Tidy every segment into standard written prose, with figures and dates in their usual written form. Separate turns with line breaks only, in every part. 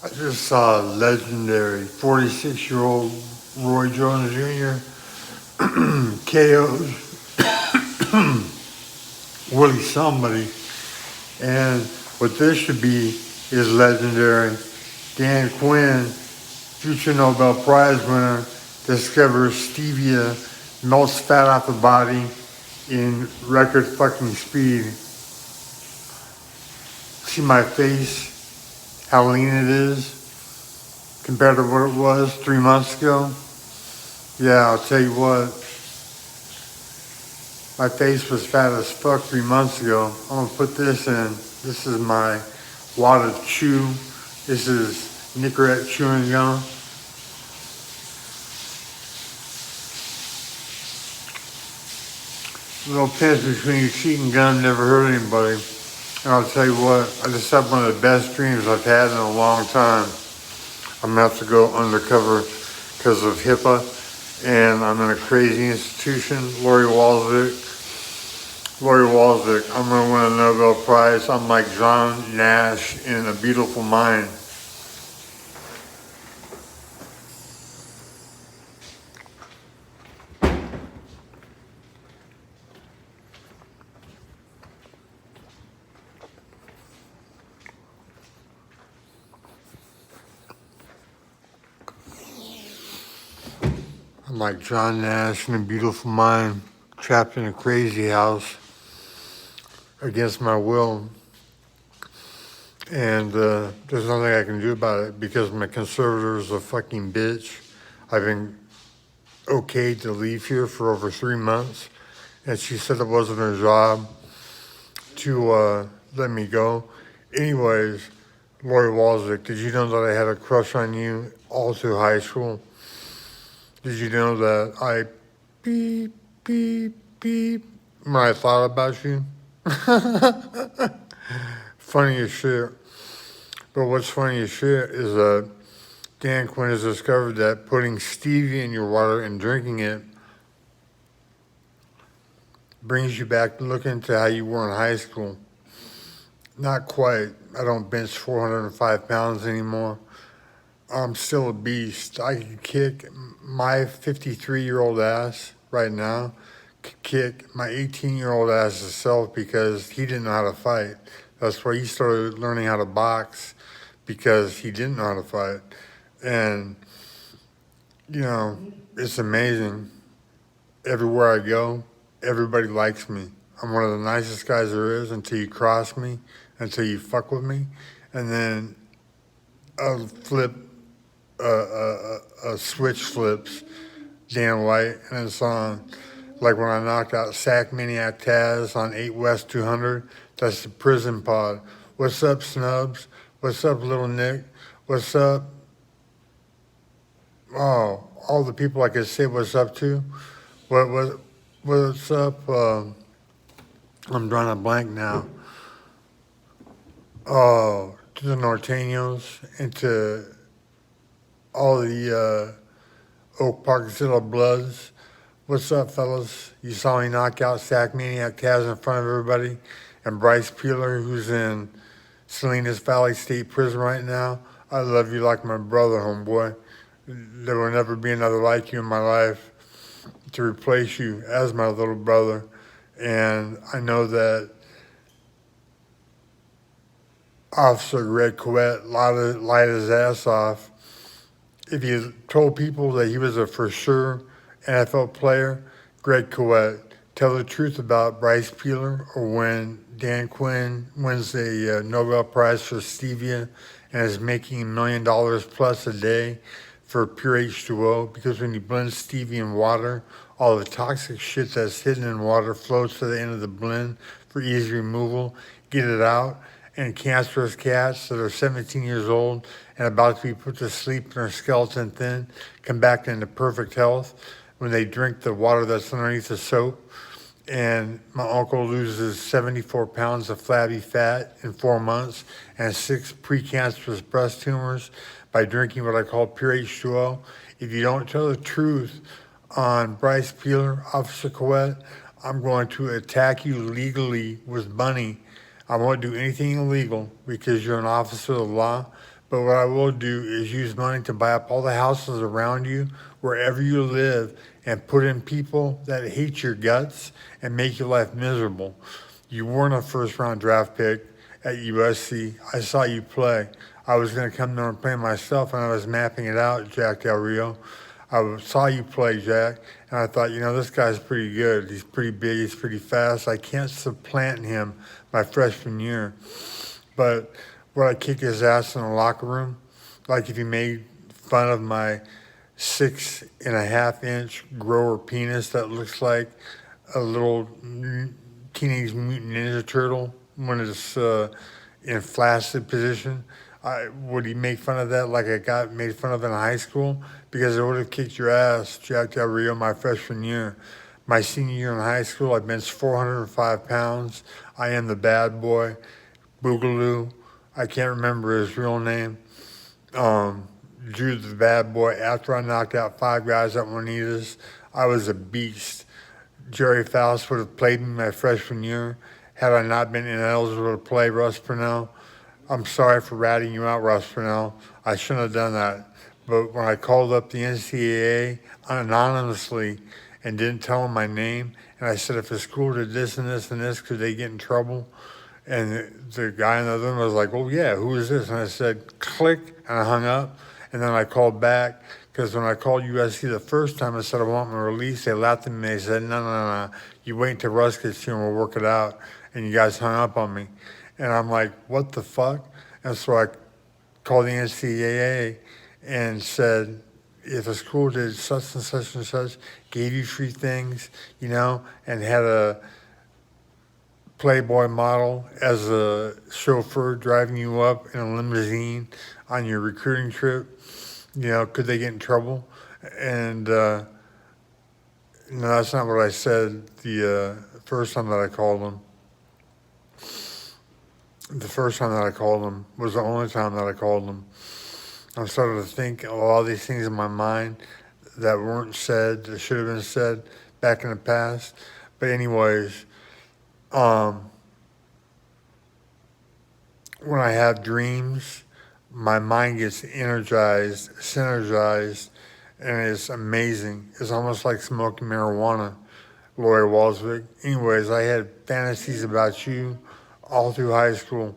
I just saw legendary 46-year-old Roy Jones Jr. KO'd Willie somebody. And what this should be is legendary. Dan Quinn, future Nobel Prize winner, discovers stevia melts fat off the body in record fucking speed. See my face, how lean it is compared to what it was 3 months ago? Yeah, I'll tell you what. My face was fat as fuck 3 months ago. I'm gonna put this in. This is my wad of chew. This is Nicorette chewing gum. Little pinch between your cheek and gum never hurt anybody. And I'll tell you what, I just had one of the best dreams I've had in a long time. I'm gonna have to go undercover because of HIPAA, and I'm in a crazy institution. Lori Walzwick, I'm gonna win a Nobel Prize. I'm like John Nash in A Beautiful Mind. I'm like John Nash in A Beautiful Mind, trapped in a crazy house against my will. And there's nothing I can do about it because my conservator is a fucking bitch. I've been okayed to leave here for over 3 months, and she said it wasn't her job to let me go. Anyways, Lori Walzwick, did you know that I had a crush on you all through high school? Did you know that I beep, beep, beep when I thought about you? Funny as shit. But what's funny as shit is that Dan Quinn has discovered that putting stevia in your water and drinking it brings you back to looking to how you were in high school. Not quite. I don't bench 405 pounds anymore. I'm still a beast. I can kick my 53-year-old ass right now, could kick my 18-year-old ass itself because he didn't know how to fight. That's why he started learning how to box, because he didn't know how to fight. And, you know, it's amazing. Everywhere I go, everybody likes me. I'm one of the nicest guys there is until you cross me, until you fuck with me. And then I'll flip, a switch flips, Dan White, and it's on. Like when I knocked out Sack Maniac Taz on 8 West 200, that's the prison pod. What's up, Snubs? What's up, Little Nick? What's up? Oh, all the people I could say what's up to. What's up? I'm drawing a blank now. Oh, to the Norteños and to all the Oak Park Zilla Bloods. What's up, fellas? You saw me knock out Sack Maniac Taz in front of everybody, and Bryce Peeler, who's in Salinas Valley State Prison right now. I love you like my brother, homeboy. There will never be another like you in my life to replace you as my little brother. And I know that Officer Greg Coet lied his ass off. If you told people that he was a for sure NFL player, Greg Coet, tell the truth about Bryce Peeler, or when Dan Quinn wins the Nobel Prize for Stevia and is making $1 million plus a day for pure H2O, because when you blend stevia in water, all the toxic shit that's hidden in water floats to the end of the blend for easy removal. Get it out. And cancerous cats that are 17 years old and about to be put to sleep and are skeleton thin come back into perfect health when they drink the water that's underneath the soap. And my uncle loses 74 pounds of flabby fat in 4 months and 6 precancerous breast tumors by drinking what I call pure H2O. If you don't tell the truth on Bryce Peeler, Officer Coet, I'm going to attack you legally with money. I won't do anything illegal because you're an officer of the law, But what I will do is use money to buy up all the houses around you, wherever you live, and put in people that hate your guts and make your life miserable. You weren't a first round draft pick at USC. I saw you play. I was going to come there and play myself, and I was mapping it out, Jack Del Rio. Saw you play, Jack, and I thought, this guy's pretty good. He's pretty big. He's pretty fast. I can't supplant him my freshman year. But would I kick his ass in the locker room? Like if he made fun of my 6.5-inch grower penis that looks like a little Teenage Mutant Ninja Turtle when it's in flaccid position. Would he make fun of that like I got made fun of in high school? Because I would have kicked your ass, Jack Del Rio, my freshman year. My senior year in high school, I benched 405 pounds. I am the bad boy, Boogaloo. I can't remember his real name. Drew the bad boy. After I knocked out 5 guys at Juanita's, I was a beast. Jerry Faust would have played me my freshman year had I not been ineligible to play Russ Purnell. I'm sorry for ratting you out, Russ Purnell. I shouldn't have done that. But when I called up the NCAA anonymously and didn't tell them my name, and I said, if a school did this and this and this, could they get in trouble? And the guy in the other room was like, oh, yeah, who is this? And I said, click, and I hung up. And then I called back, because when I called USC the first time, I said, I want my release. They laughed at me. They said, no. You wait until Russ gets here and we'll work it out. And you guys hung up on me. And I'm like, what the fuck? And so I called the NCAA and said, if a school did such and such and such, gave you free things, and had a Playboy model as a chauffeur driving you up in a limousine on your recruiting trip, could they get in trouble? And no, that's not what I said the first time that I called them. The first time that I called them was the only time that I called them. I'm starting to think of all these things in my mind that weren't said, that should have been said back in the past. But anyways, when I have dreams, my mind gets energized, synergized, and it's amazing. It's almost like smoking marijuana, Lori Walswick. Anyways, I had fantasies about you all through high school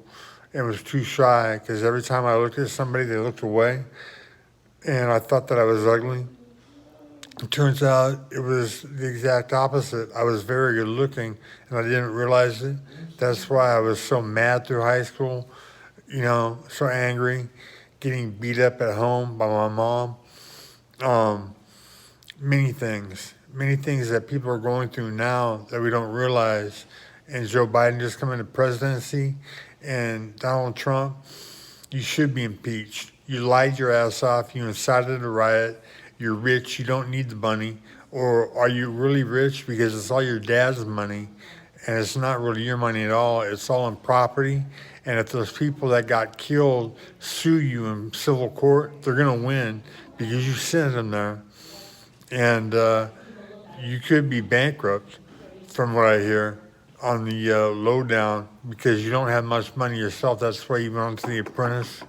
and was too shy because every time I looked at somebody, they looked away. And I thought that I was ugly. It turns out it was the exact opposite. I was very good looking and I didn't realize it. That's why I was so mad through high school, so angry, getting beat up at home by my mom. Many things that people are going through now that we don't realize. And Joe Biden just coming to presidency, and Donald Trump, you should be impeached. You lied your ass off. You incited a riot. You're rich. You don't need the money. Or are you really rich because it's all your dad's money, and it's not really your money at all. It's all in property. And if those people that got killed sue you in civil court, they're going to win because you sent them there. And you could be bankrupt, from what I hear, on the lowdown because you don't have much money yourself. That's why you went on to The Apprentice.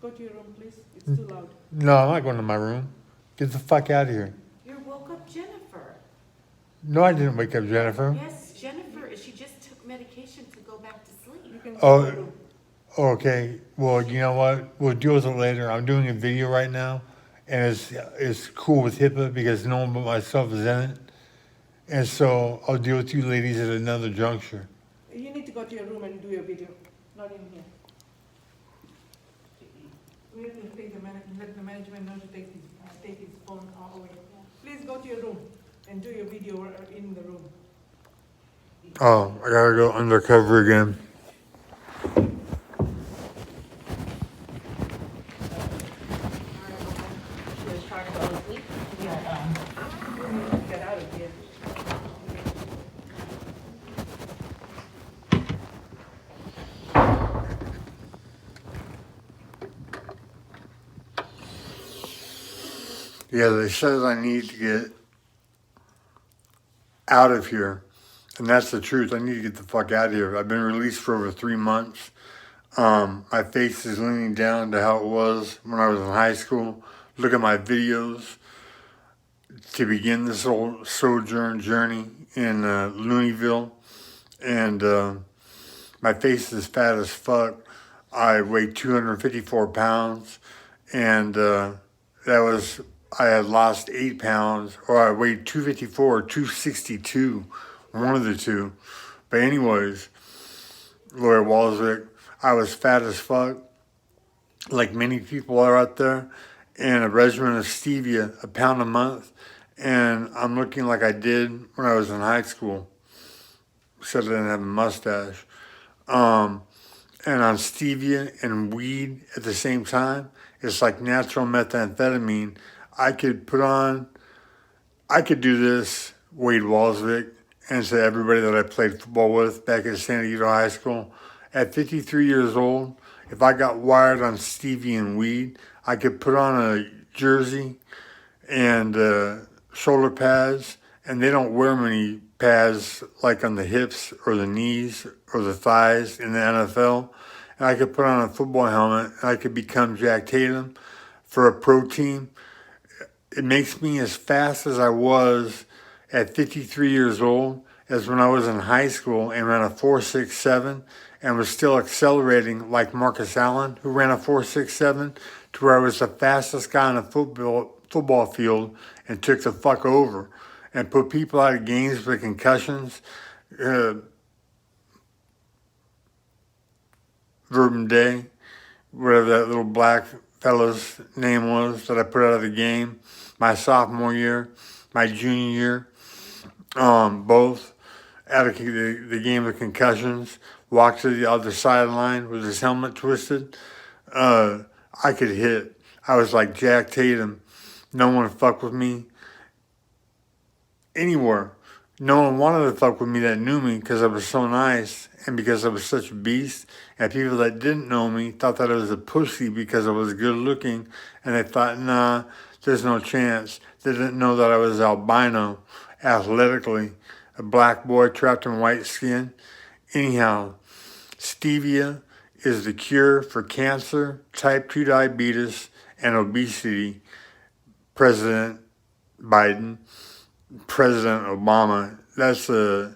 Go to your room, please. It's too loud.
No, I'm not going to my room. Get the fuck out of here.
You woke up Jennifer.
No, I didn't wake up Jennifer.
Yes, Jennifer. She just took medication to go back to sleep.
You can go to your
Oh,
room.
okay. Well, you know what? We'll deal with it later. I'm doing a video right now, and it's cool with HIPAA because no one but myself is in it. And so I'll deal with you ladies at another juncture.
You need to go to your room and do your video, not in here. We have to let the management know to take his phone away. Please go to your room and do your video in the room.
Oh, I gotta go undercover again.
She was trying to go to sleep.
Get out of here.
Yeah, they said I need to get out of here. And that's the truth. I need to get the fuck out of here. I've been released for over 3 months. My face is leaning down to how it was when I was in high school. Look at my videos to begin this whole sojourn journey in Looneyville. And my face is fat as fuck. I weighed 254 pounds. And I had lost 8 pounds, or I weighed 254 or 262, one of the two. But anyways, Lori Walswick, I was fat as fuck, like many people are out there, and a regimen of Stevia, a pound a month, and I'm looking like I did when I was in high school, except I didn't have a mustache. And on Stevia and weed at the same time, it's like natural methamphetamine. I could do this, Wade Walswick, and to everybody that I played football with back at San Diego High School. At 53 years old, if I got wired on Stevia and weed, I could put on a jersey and shoulder pads, and they don't wear many pads like on the hips or the knees or the thighs in the NFL. And I could put on a football helmet, and I could become Jack Tatum for a pro team. It makes me as fast as I was at 53 years old as when I was in high school and ran a 4.67 and was still accelerating like Marcus Allen, who ran a 4.67, to where I was the fastest guy on a football field and took the fuck over and put people out of games with concussions. Verben Day, whatever that little black fellow's name was that I put out of the game, my sophomore year, my junior year, both out of the game with concussions, walked to the other sideline with his helmet twisted. I could hit. I was like Jack Tatum. No one fucked with me anywhere. No one wanted to fuck with me that knew me because I was so nice and because I was such a beast. And people that didn't know me thought that I was a pussy because I was good looking. And they thought, nah, there's no chance. They didn't know that I was albino, athletically, a black boy trapped in white skin. Anyhow, Stevia is the cure for cancer, type 2 diabetes, and obesity. President Biden, President Obama, that's a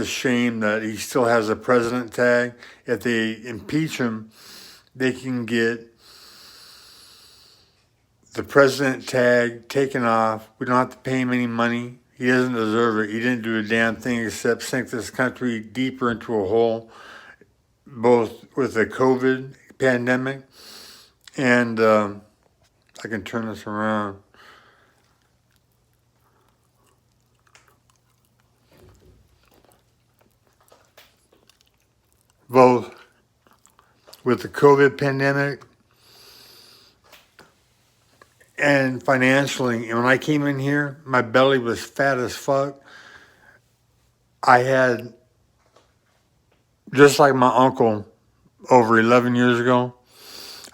shame that he still has a president tag. If they impeach him, they can get the president tag taken off. We don't have to pay him any money. He doesn't deserve it. He didn't do a damn thing except sink this country deeper into a hole, both with the COVID pandemic and I can turn this around. Both with the COVID pandemic and financially. And when I came in here, my belly was fat as fuck. I had, just like my uncle over 11 years ago,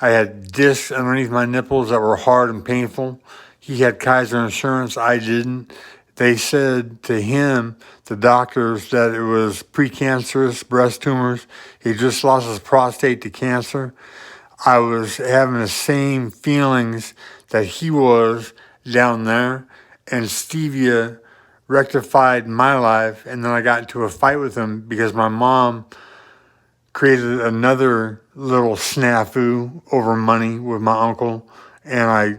I had discs underneath my nipples that were hard and painful. He had Kaiser Insurance. I didn't. They said to him, the doctors, that it was precancerous breast tumors. He just lost his prostate to cancer. I was having the same feelings that he was down there, and Stevia rectified my life. And then I got into a fight with him because my mom created another little snafu over money with my uncle, and I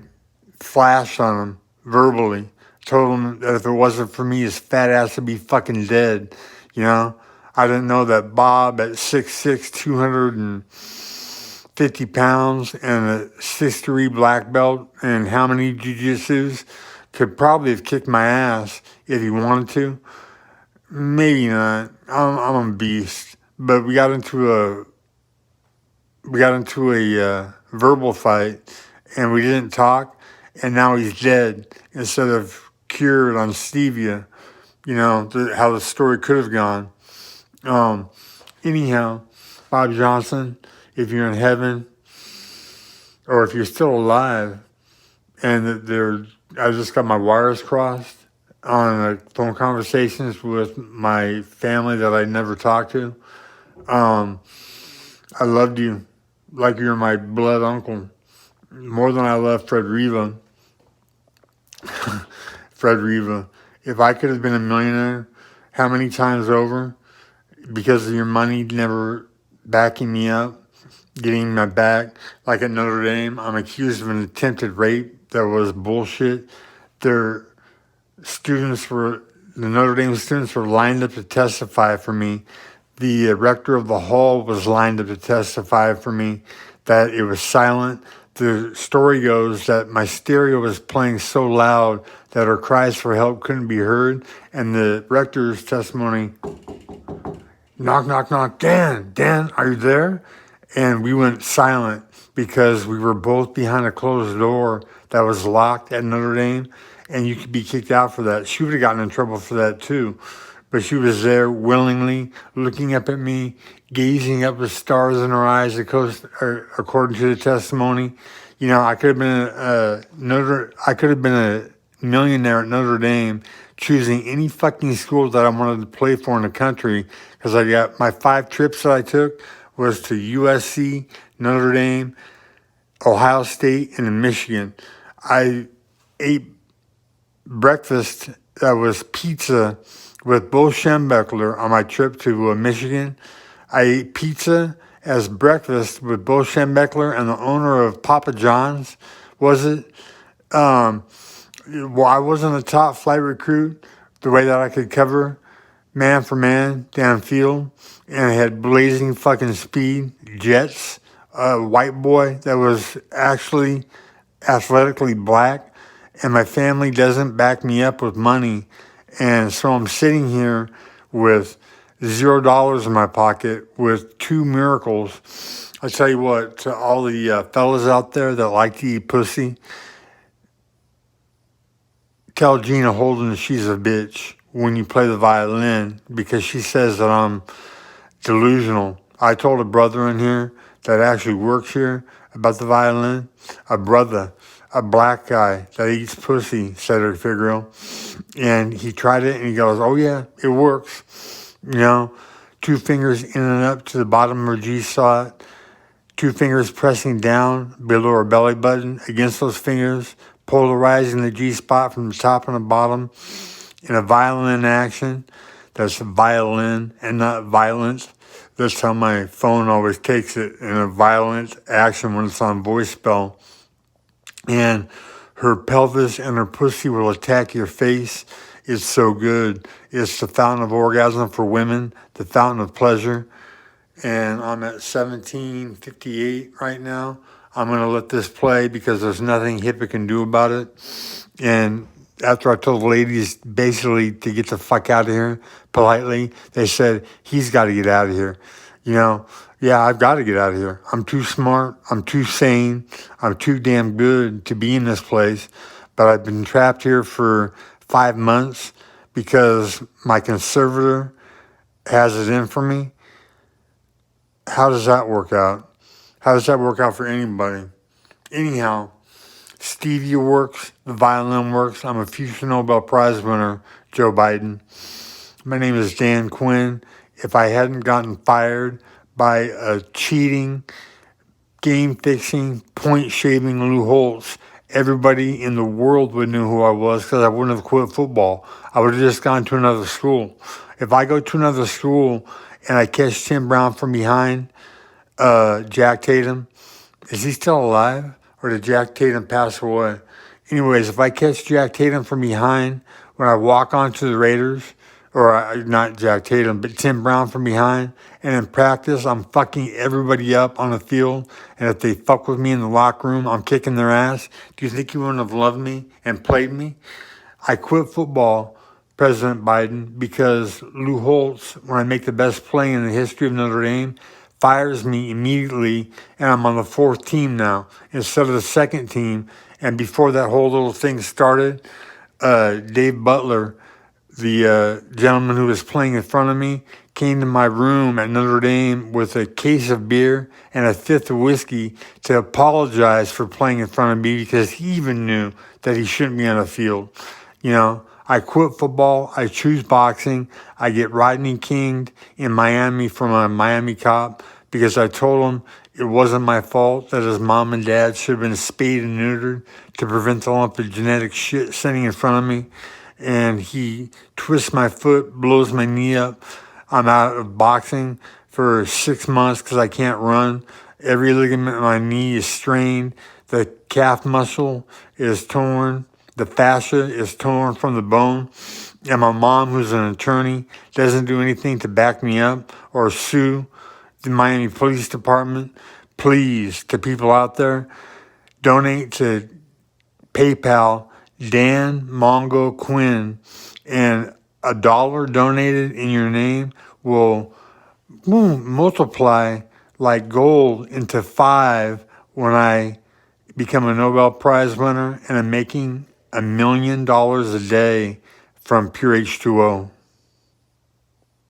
flashed on him verbally. Told him that if it wasn't for me, his fat ass would be fucking dead. You know, I didn't know that Bob at 6'6", 250 pounds and a 6'3" black belt and how many jiu-jitsus could probably have kicked my ass if he wanted to. Maybe not. I'm a beast. But we got into a verbal fight, and we didn't talk, and now he's dead instead of cured on Stevia. You know, how the story could have gone. Anyhow, Bob Johnson, if you're in heaven, or if you're still alive, and I just got my wires crossed on phone conversations with my family that I never talked to. I loved you like you're my blood uncle. More than I love Fred Riva. Fred Riva. If I could have been a millionaire, how many times over? Because of your money never backing me up, getting my back. Like at Notre Dame, I'm accused of an attempted rape that was bullshit. Their the Notre Dame students were lined up to testify for me. The rector of the hall was lined up to testify for me that it was silent. The story goes that my stereo was playing so loud that our cries for help couldn't be heard. And the rector's testimony, knock, knock, knock, Dan, are you there? And we went silent because we were both behind a closed door that was locked at Notre Dame, and you could be kicked out for that. She would have gotten in trouble for that too. But she was there willingly, looking up at me, gazing up with stars in her eyes, according to the testimony. You know, I could have been a millionaire at Notre Dame, choosing any fucking school that I wanted to play for in the country, because I got my 5 trips that I took was to USC, Notre Dame, Ohio State, and in Michigan. I ate breakfast that was pizza with Bo Schembechler on my trip to Michigan. I ate pizza as breakfast with Bo Schembechler and the owner of Papa John's, was it? Well, I wasn't a top flight recruit the way that I could cover man for man downfield, and I had blazing fucking speed, jets, a white boy that was actually athletically black, and my family doesn't back me up with money. And so I'm sitting here with $0 in my pocket with 2 miracles. I tell you what, to all the fellas out there that like to eat pussy, tell Gina Holden she's a bitch when you play the violin, because she says that I'm delusional. I told a brother in here that actually works here about the violin. A brother, a black guy that eats pussy, Cedric Figueroa. And he tried it and he goes, oh yeah, it works. You know, 2 fingers in and up to the bottom of her G spot, 2 fingers pressing down below her belly button against those fingers, polarizing the G spot from the top and the bottom in a violin action. That's violin and not violent. That's how my phone always takes it, in a violent action when it's on voice spell. And her pelvis and her pussy will attack your face. It's so good. It's the fountain of orgasm for women, the fountain of pleasure. And I'm at 17:58 right now. I'm going to let this play because there's nothing HIPAA can do about it. And after I told the ladies basically to get the fuck out of here politely, they said, he's got to get out of here. You know, yeah, I've got to get out of here. I'm too smart. I'm too sane. I'm too damn good to be in this place. But I've been trapped here for 5 months because my conservator has it in for me. How does that work out? How does that work out for anybody? Anyhow, Stevia works, the violin works. I'm a future Nobel Prize winner, Joe Biden. My name is Dan Quinn. If I hadn't gotten fired by a cheating, game-fixing, point-shaving Lou Holtz, everybody in the world would know who I was, because I wouldn't have quit football. I would have just gone to another school. If I go to another school and I catch Tim Brown from behind, Jack Tatum, is he still alive? Or did Jack Tatum pass away? Anyways, if I catch Jack Tatum from behind when I walk onto the Raiders, or not Jack Tatum, but Tim Brown from behind, and in practice, I'm fucking everybody up on the field, and if they fuck with me in the locker room, I'm kicking their ass, do you think you wouldn't have loved me and played me? I quit football, President Biden, because Lou Holtz, when I make the best play in the history of Notre Dame, fires me immediately, and I'm on the 4th team now instead of the 2nd team. And before that whole little thing started, Dave Butler, the gentleman who was playing in front of me, came to my room at Notre Dame with a case of beer and a 5th of whiskey to apologize for playing in front of me, because he even knew that he shouldn't be on the field. You know, I quit football. I choose boxing. I get Rodney Kinged in Miami from a Miami cop because I told him it wasn't my fault that his mom and dad should have been spayed and neutered to prevent the lump of genetic shit sitting in front of me. And he twists my foot, blows my knee up. I'm out of boxing for 6 months because I can't run. Every ligament in my knee is strained. The calf muscle is torn. The fascia is torn from the bone. And my mom, who's an attorney, doesn't do anything to back me up or sue the Miami Police Department. Please, to people out there, donate to PayPal Dan Mongo Quinn, and $1 donated in your name will multiply like gold into 5 when I become a Nobel Prize winner and I'm making $1 million a day from pure H2O.